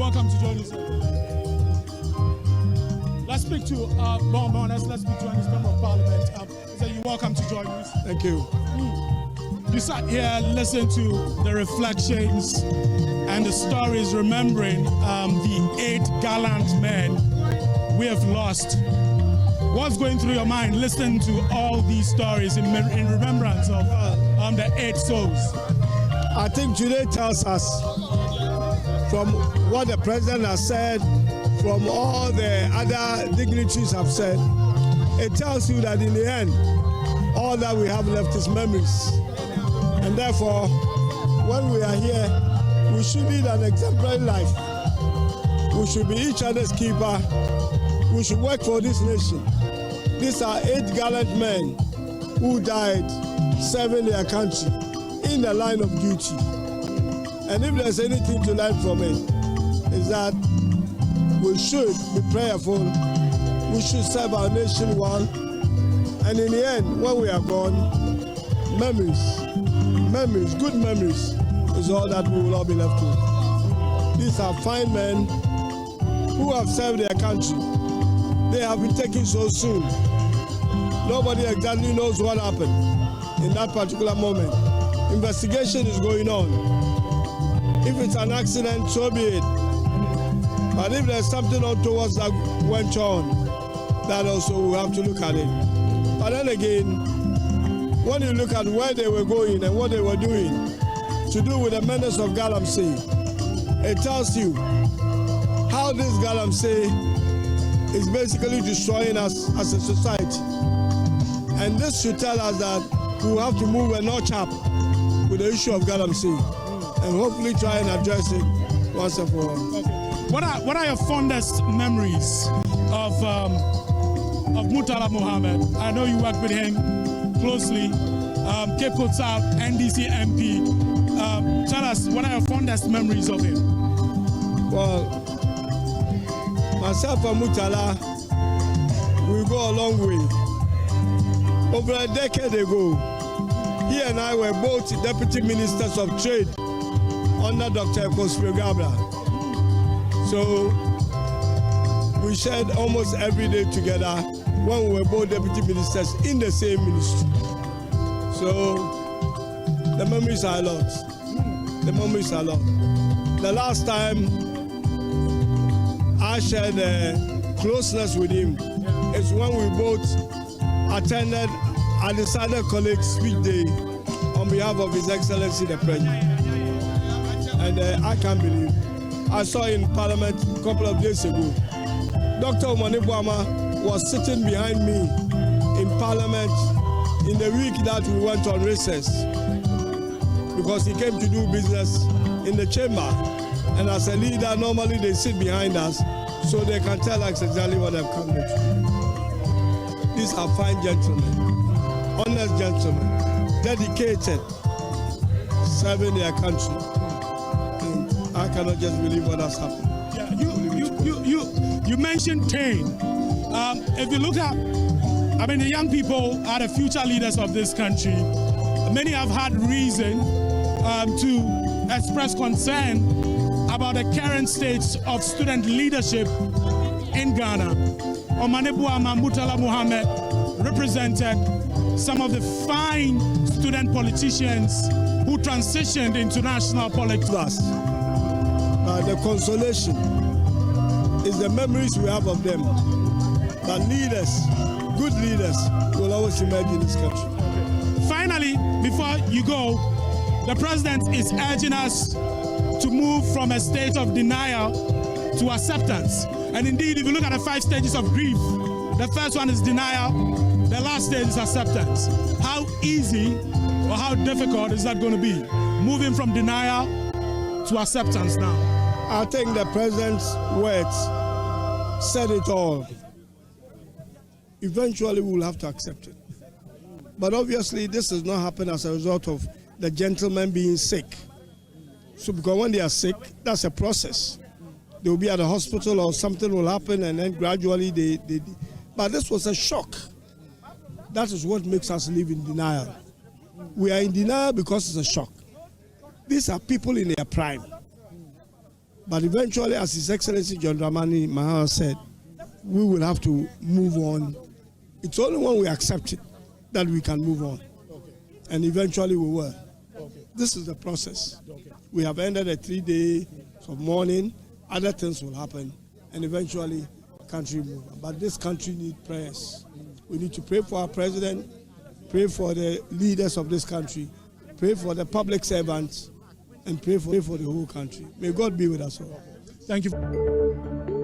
welcome to JoyNews. Let's speak to Bonbon. Let's speak to his member of parliament. So you're welcome to JoyNews. Thank you. You sat here, listened to the reflections and the stories, remembering the 8 gallant men we have lost. What's going through your mind listening to all these stories in remembrance of the 8 souls? I think today tells us, from what the president has said, from all the other dignitaries have said, it tells you that in the end, all that we have left is memories. And therefore, when we are here, we should lead an exemplary life. We should be each other's keeper. We should work for this nation. These are 8 gallant men who died serving their country in the line of duty. And if there's anything to learn from it, is that we should be prayerful. We should serve our nation well. And in the end, when we are gone, memories, good memories, is all that we will all be left with. These are fine men who have served their country. They have been taken so soon. Nobody exactly knows what happened in that particular moment. Investigation is going on. If it's an accident, so be it. But if there's something untoward that went on, that also we have to look at it. But then again, when you look at where they were going and what they were doing to do with the menace of Galamsey, it tells you how this Galamsey is basically destroying us as a society. And this should tell us that we have to move a notch up with the issue of Galamsey and hopefully try and address it once and for all. Okay. What are your fondest memories of Murtala Mohammed? I know you work with him closely. Cape Coast South, NDC MP. Tell us, what are your fondest memories of him? Well, myself and Murtala, we go a long way. Over a decade ago, he and I were both deputy ministers of trade under Dr. Ekosipio-Gabra. So we shared almost every day together when we were both deputy ministers in the same ministry. So the memories are a lot. The memories are a lot. The last time I shared closeness with him is when we both attended a decided colleague speech day on behalf of His Excellency the President. And I can't believe, I saw in Parliament a couple of days ago, Dr. Omanibuama was sitting behind me in Parliament in the week that we went on recess, because he came to do business in the chamber. And as a leader, normally they sit behind us so they can tell us exactly what they've come to. These are fine gentlemen, honest gentlemen, dedicated, serving their country. And I cannot just believe what has happened. Yeah, you mentioned pain. If you look at, the young people are the future leaders of this country. Many have had reason to express concern about the current state of student leadership in Ghana. Omanibuama Murtala Mohammed represented some of the fine student politicians who transitioned into national politics. The consolation is the memories we have of them. But leaders, good leaders, will always emerge in this country. Finally, before you go, the president is urging us to move from a state of denial to acceptance. And indeed, if you look at the 5 stages of grief, the first one is denial, the last stage is acceptance. How easy or how difficult is that going to be? Moving from denial to acceptance now. I think the president's words said it all. Eventually, we will have to accept it. But obviously, this does not happen as a result of the gentlemen being sick. So because when they are sick, that's a process. They will be at the hospital or something will happen and then gradually they. But this was a shock. That is what makes us live in denial. We are in denial because it's a shock. These are people in their prime. But eventually, as His Excellency John Dramani Mahama said, we will have to move on. It's only when we accept it that we can move on. Okay. And eventually we will. Okay. This is the process. Okay. We have ended a 3-day of mourning. Other things will happen. And eventually, the country will move on. But this country needs prayers. We need to pray for our president, pray for the leaders of this country, pray for the public servants, and pray for the whole country. May God be with us all. Thank you.